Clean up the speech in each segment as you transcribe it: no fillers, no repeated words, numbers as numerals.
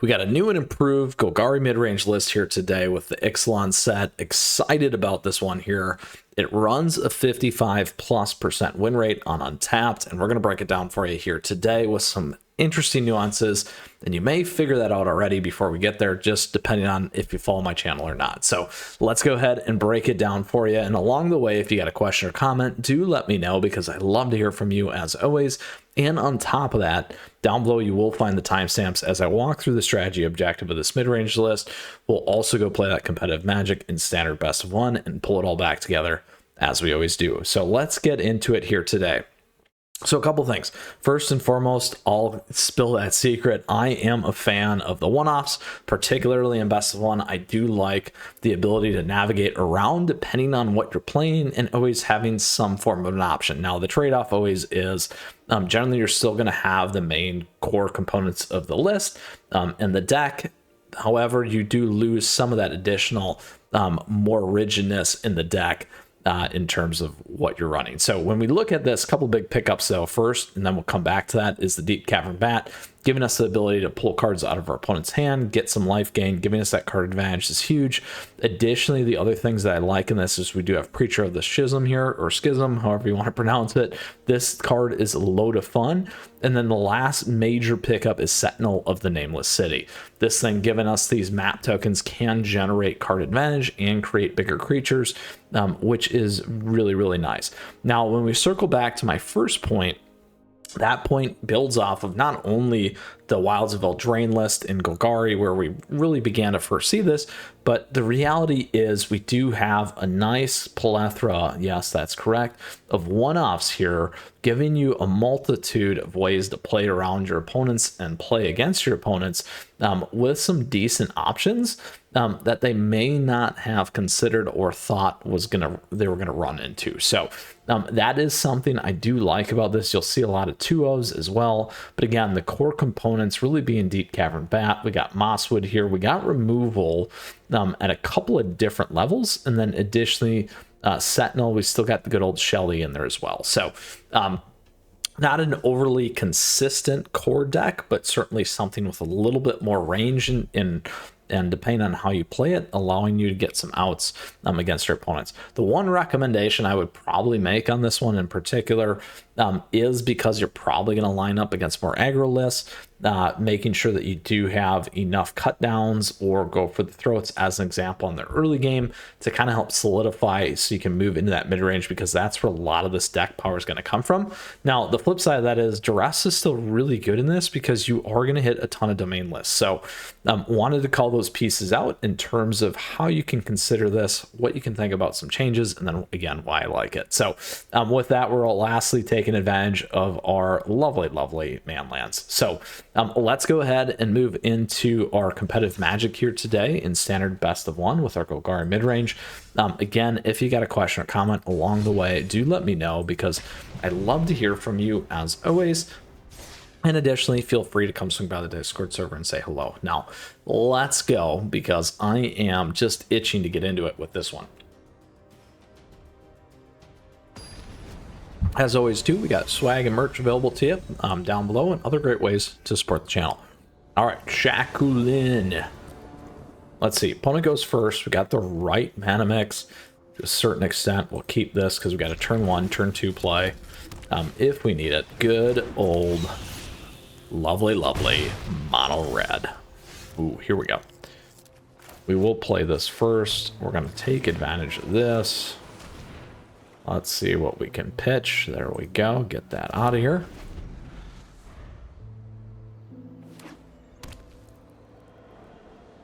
We got a new and improved Golgari Midrange list here today with the Ixalan set. Excited about this one here. It runs a 55+% win rate on Untapped, and we're going to break it down for you here today with some interesting nuances, and you may figure that out already before we get there, just depending on if you follow my channel or not. So let's go ahead and break it down for you. And along the way, if you got a question or comment, do let me know, because I love to hear from you as always. And on top of that, down below you will find the timestamps as I walk through the strategy objective of this mid-range list. We'll also go play that competitive Magic in Standard BO1 and pull it all back together as we always do. So let's get into it here today. So a couple things. First and foremost, I'll spill that secret. I am a fan of the one-offs, particularly in BO1. I do like the ability to navigate around depending on what you're playing and always having some form of an option. Now, the trade-off always is generally you're still going to have the main core components of the list in the deck. However, you do lose some of that additional more rigidness in the deck in terms of what you're running. So when we look at this, a couple big pickups though first, and then we'll come back to that, is the Deep Cavern Bat, giving us the ability to pull cards out of our opponent's hand, get some life gain, giving us that card advantage is huge. Additionally, the other things that I like in this is we do have Preacher of the Schism here, or Schism, however you want to pronounce it. This card is a load of fun. And then the last major pickup is Sentinel of the Nameless City. This thing, giving us these map tokens, can generate card advantage and create bigger creatures, which is really, really nice. Now, when we circle back to my first point, that point builds off of not only the Wilds of Eldraine list in Golgari, where we really began to first see this, but the reality is we do have a nice plethora, yes, that's correct, of one-offs here, giving you a multitude of ways to play around your opponents and play against your opponents with some decent options that they may not have considered or thought they were gonna run into. So that is something I do like about this. You'll see a lot of 2-0s as well, but again, the core components really being Deep Cavern Bat. We got Mosswood here. We got removal at a couple of different levels, and then additionally Sentinel. We still got the good old Shelly in there as well. So not an overly consistent core deck, but certainly something with a little bit more range and depending on how you play it, allowing you to get some outs against your opponents. The one recommendation I would probably make on this one in particular is, because you're probably going to line up against more aggro lists, making sure that you do have enough cut downs or go for the throats, as an example, in the early game to kind of help solidify so you can move into that mid-range, because that's where a lot of this deck power is going to come from. Now, the flip side of that is Duress is still really good in this, because you are going to hit a ton of domain lists. So wanted to call those pieces out in terms of how you can consider this, what you can think about some changes, and then again, why I like it. So with that, we're all lastly taking advantage of our lovely man lands. So let's go ahead and move into our competitive Magic here today in Standard BO1 with our Golgari Midrange. Again, if you got a question or comment along the way, do let me know, because I love to hear from you as always. And additionally, feel free to come swing by the Discord server and say hello. Now, let's go, because I am just itching to get into it with this one. As always, too, we got swag and merch available to you down below, and other great ways to support the channel. All right, Shakulin. Let's see. Opponent goes first. We got the right mana mix to a certain extent. We'll keep this because we got a turn 1, turn 2 play if we need it. Good old, lovely mono red. Ooh, here we go. We will play this first. We're going to take advantage of this. Let's see what we can pitch. There we go. Get that out of here.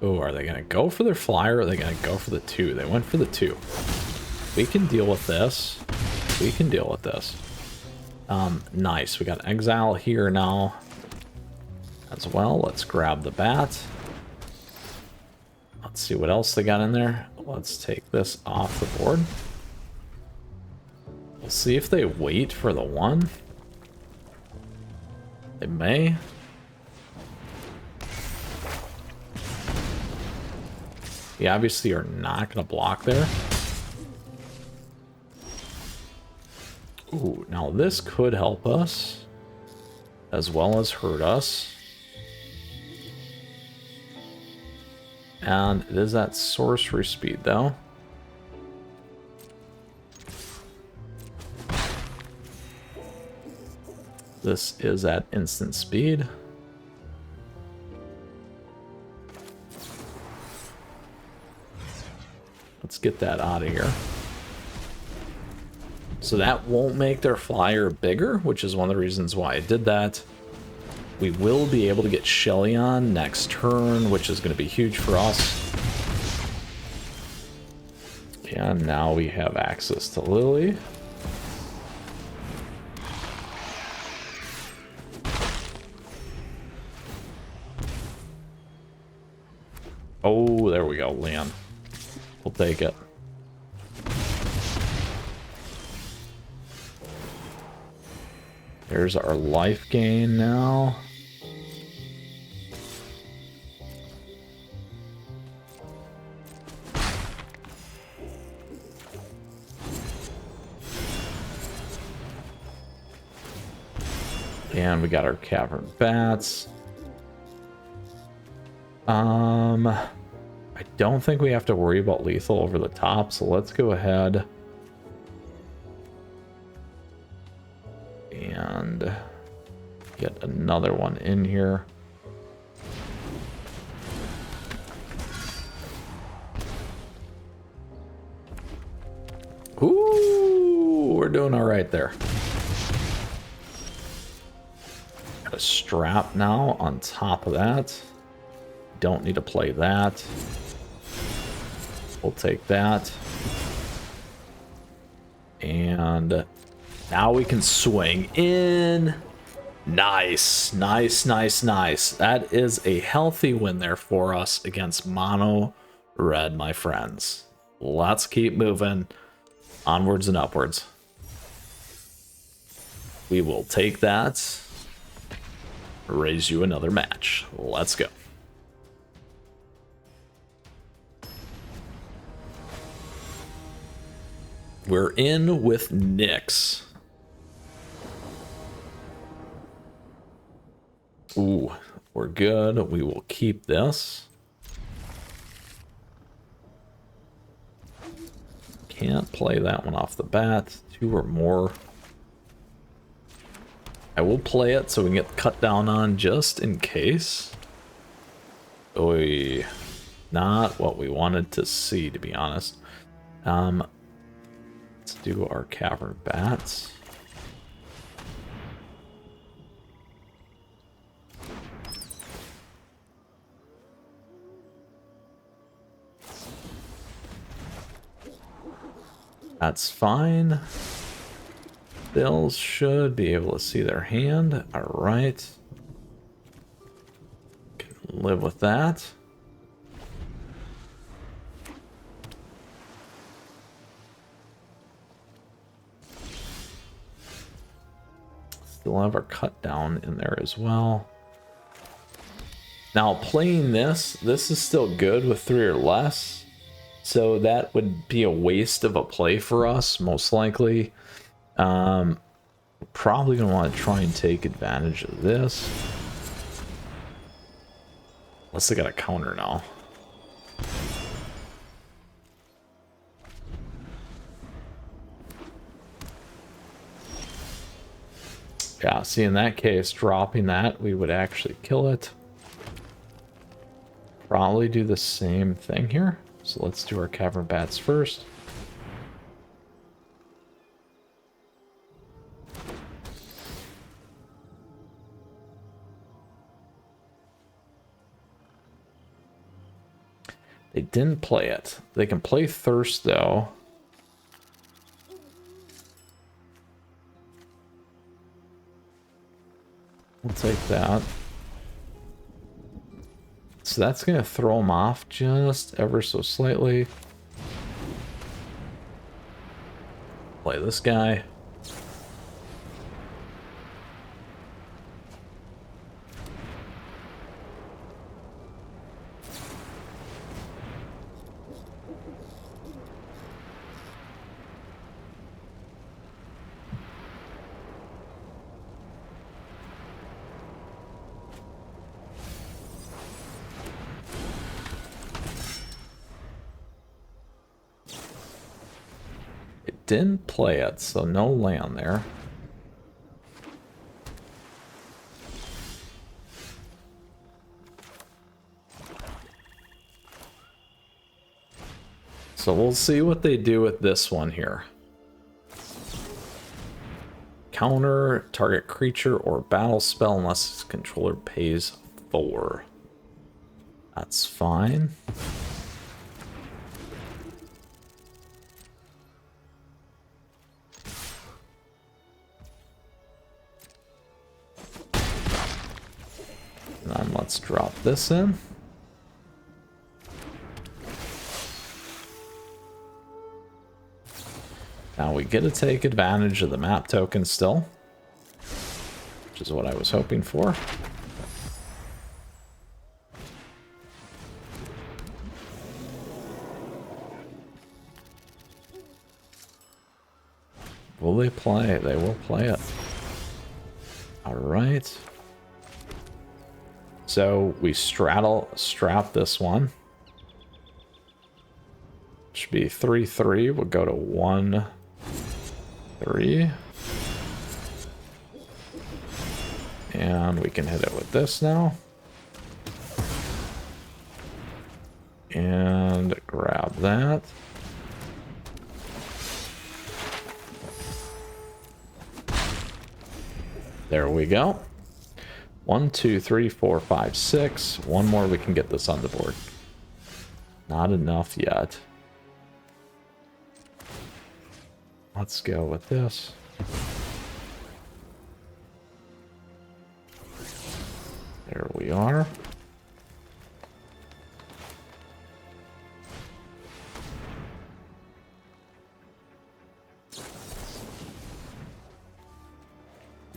Oh, are they going to go for their flyer, or are they going to go for the 2? They went for the 2. We can deal with this. We can deal with this. Nice. We got Exile here now as well. Let's grab the bat. Let's see what else they got in there. Let's take this off the board. We'll see if they wait for the 1. They may. You obviously are not going to block there. Ooh, now this could help us as well as hurt us. And it is at sorcery speed, though. This is at instant speed. Let's get that out of here. So that won't make their flyer bigger, which is one of the reasons why I did that. We will be able to get Shelly on next turn, which is going to be huge for us. And now we have access to Lily. Oh, there we go, land. We'll take it. There's our life gain now. And we got our Cavern Bats. I don't think we have to worry about lethal over the top, so let's go ahead and get another one in here. Ooh, we're doing all right there. Got a strap now on top of that. Don't need to play that. We'll take that. And now we can swing in. Nice, nice, nice, nice. That is a healthy win there for us against mono red, my friends. Let's keep moving onwards and upwards. We will take that. Raise you another match. Let's go. We're in with Nyx. Ooh, we're good. We will keep this. Can't play that one off the bat. 2 or more. I will play it so we can get cut down on just in case. Oy, not what we wanted to see, to be honest. Let's do our Cavern Bats. That's fine. Bills should be able to see their hand. All right. Can live with that. Still have our cut down in there as well. Now playing this is still good with 3 or less. So that would be a waste of a play for us, most likely. We're probably going to want to try and take advantage of this. Unless they got a counter now. Yeah, see, in that case, dropping that, we would actually kill it. Probably do the same thing here. So let's do our Cavern Bats first. They didn't play it. They can play Thirst, though. We'll take that. So that's going to throw them off just ever so slightly. Play this guy. didn't play it, so no land there. So we'll see what they do with this one here. Counter target creature or battle spell unless its controller pays 4. That's fine. And then let's drop this in. Now we get to take advantage of the map token still, which is what I was hoping for. Will they play? They will play it. All right. So we strap this one. Should be 3/3. We'll go to 1/3. And we can hit it with this now. And grab that. There we go. 1, 2, 3, 4, 5, 6. One more, we can get this on the board. Not enough yet. Let's go with this. There we are.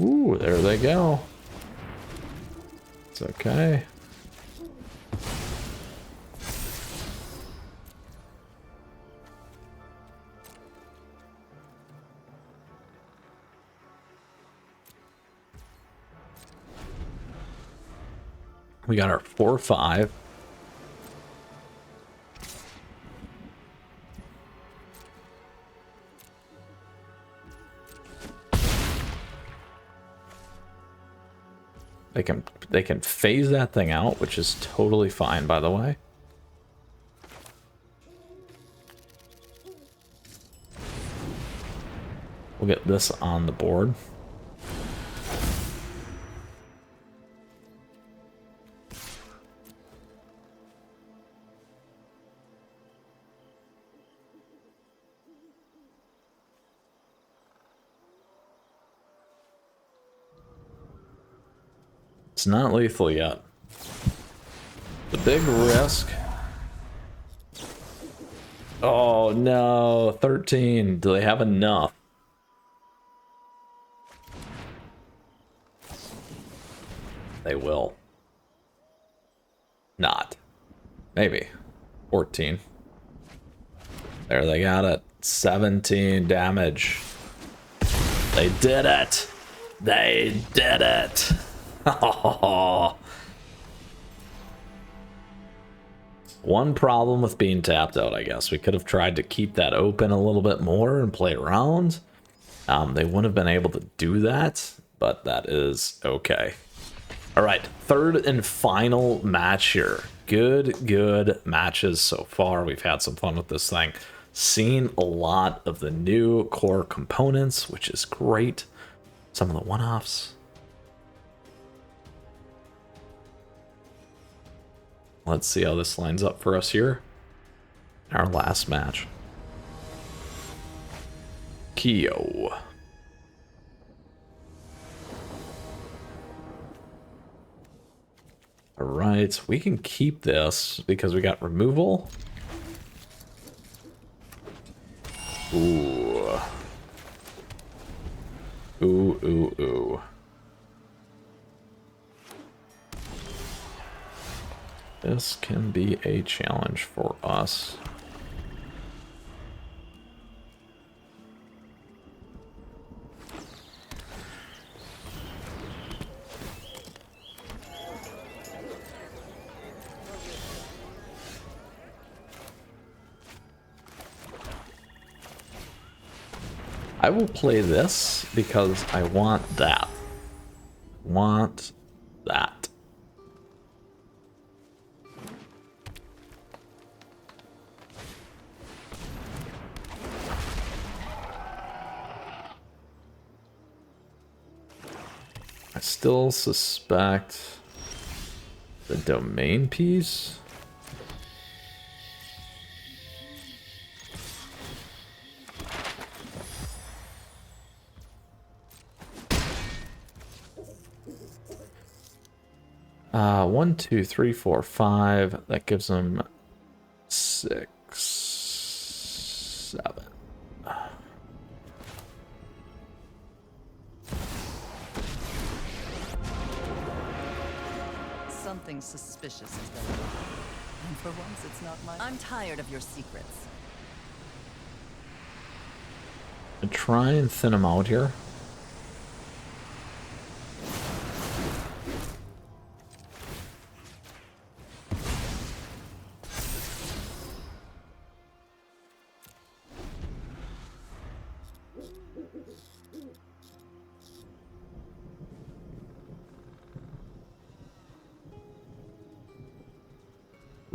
Ooh, there they go. It's okay. We got our 4/5. They can phase that thing out, which is totally fine, by the way. We'll get this on the board. It's not lethal yet. The big risk. Oh no, 13. Do they have enough? They will. Not. Maybe. 14. There, they got it. 17 damage. They did it. They did it. One problem with being tapped out, I guess. We could have tried to keep that open a little bit more and play around. They wouldn't have been able to do that, but that is okay. All right, third and final match here. Good matches so far. We've had some fun with this thing. Seen a lot of the new core components, which is great. Some of the one-offs. Let's see how this lines up for us here. Our last match. Kyo. Alright, we can keep this because we got removal. Ooh. Ooh. This can be a challenge for us. I will play this because I want that. Want that. I still suspect the domain piece. One, two, three, four, five. That gives them 6, 7. Something suspicious is going on. And for once, it's not my... I'm tired of your secrets. I try and thin them out here.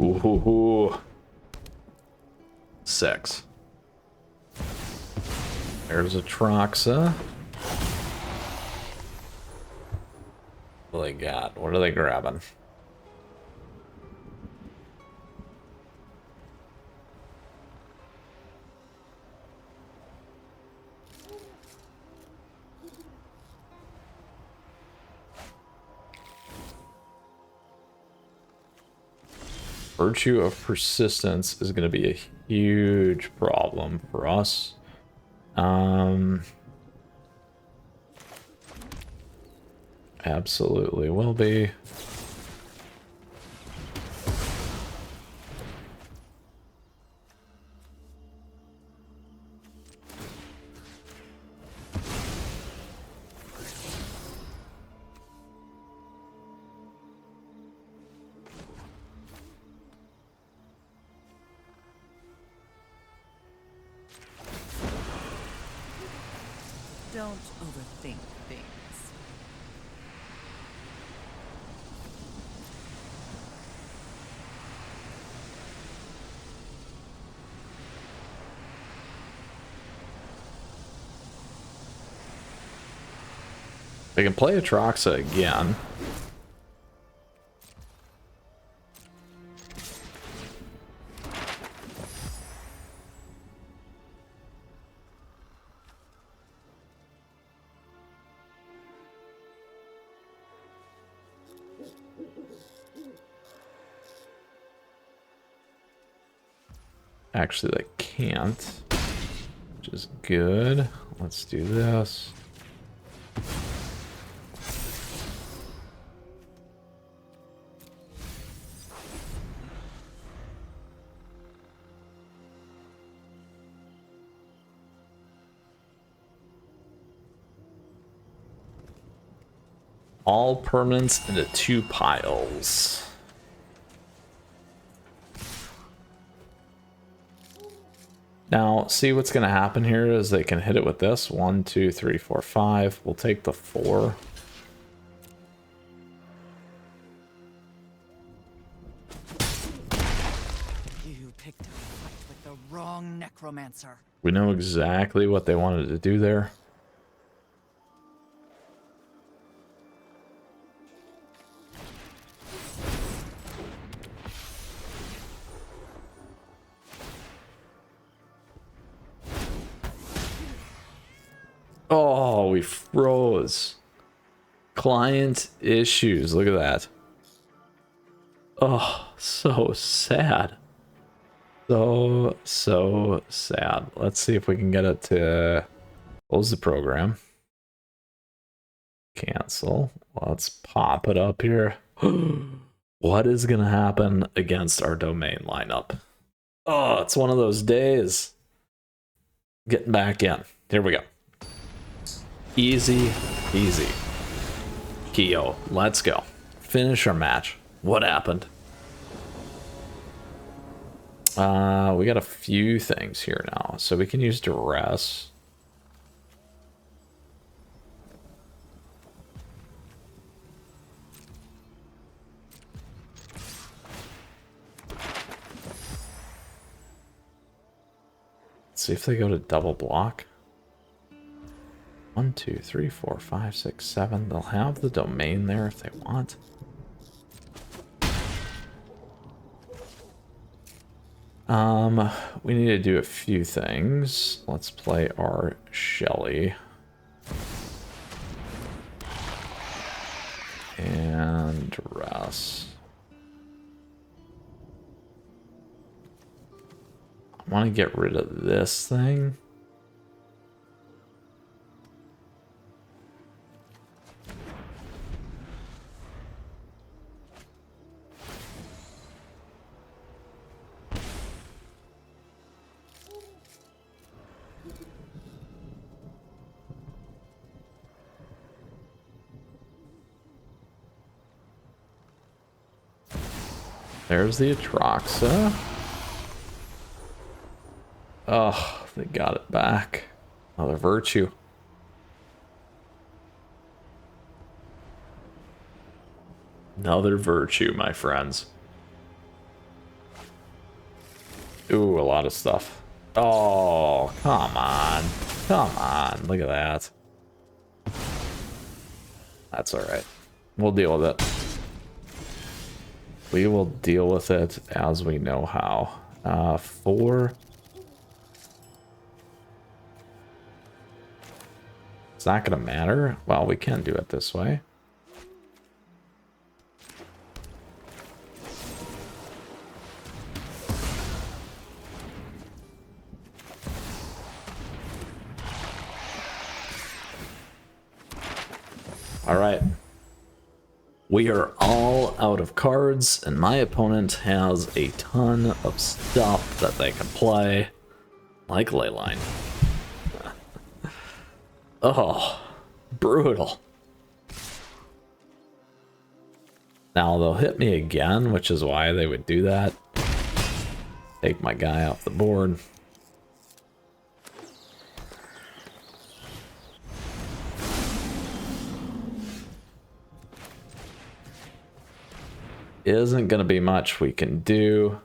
Ooh, 6. There's a Troxa. What do they got? What are they grabbing? Virtue of Persistence is going to be a huge problem for us. Absolutely will be. Don't overthink things. They can play Atroxa again. Actually, they can't, which is good. Let's do this. All permanents into 2 piles. Now, see what's going to happen here is they can hit it with this. 1, 2, 3, 4, 5. We'll take the 4. You picked a fight with the wrong necromancer. We know exactly what they wanted to do there. Oh, we froze. Client issues. Look at that. Oh, so sad. So sad. Let's see if we can get it to close the program. Cancel. Let's pop it up here. What is going to happen against our domain lineup? Oh, it's one of those days. Getting back in. Here we go. Easy, easy. Kyo, let's go. Finish our match. What happened? We got a few things here now. So we can use duress. Let's see if they go to double block. 1, 2, 3, 4, 5, 6, 7. They'll have the domain there if they want. We need to do a few things. Let's play our Shelly. And Russ. I want to get rid of this thing. There's the Atraxa. Oh, they got it back. Another Virtue. Another Virtue, my friends. Ooh, a lot of stuff. Oh, come on. Come on. Look at that. That's alright. We'll deal with it. We will deal with it as we know how. 4. It's not going to matter. Well, we can do it this way. All right. We are all out of cards, and my opponent has a ton of stuff that they can play, like Leyline. Oh, brutal. Now they'll hit me again, which is why they would do that. Take my guy off the board. Isn't going to be much we can do.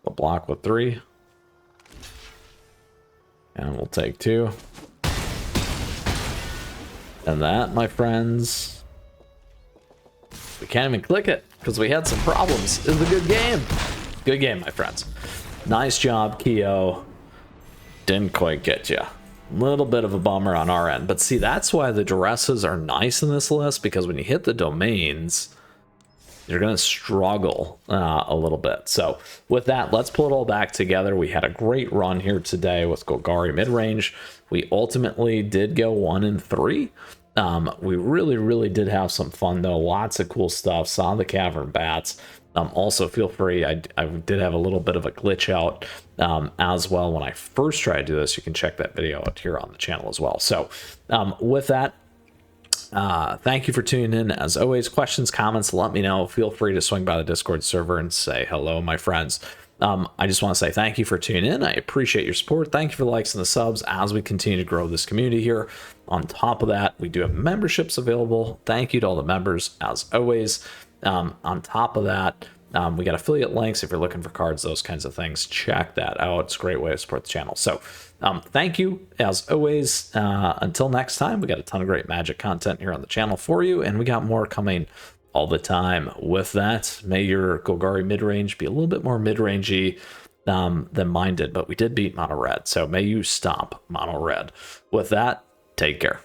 We'll block with 3. And we'll take 2. And that, my friends, we can't even click it because we had some problems. It was a good game. Good game, my friends. Nice job, Keo. Didn't quite get you. Little bit of a bummer on our end. But see, that's why the duresses are nice in this list, because when you hit the domains, you're going to struggle a little bit. So with that, let's pull it all back together. We had a great run here today with Golgari Midrange. We ultimately did go 1-3. We really did have some fun, though. Lots of cool stuff. Saw the Cavern Bats. Also, feel free. I did have a little bit of a glitch out as well when I first tried to do this. You can check that video out here on the channel as well. So with that, thank you for tuning in. As always, questions, comments, let me know. Feel free to swing by the Discord server and say hello, my friends. I just want to say thank you for tuning in. I appreciate your support. Thank you for the likes and the subs as we continue to grow this community here. On top of that, we do have memberships available. Thank you to all the members, as always. On top of that, we got affiliate links if you're looking for cards, those kinds of things. Check that out. It's a great way to support the channel. So thank you, as always. Until next time, we got a ton of great Magic content here on the channel for you, and we got more coming all the time. With that, may your Golgari midrange be a little bit more mid-rangey than mine did, but we did beat mono red, so may you stomp mono red. With that, take care.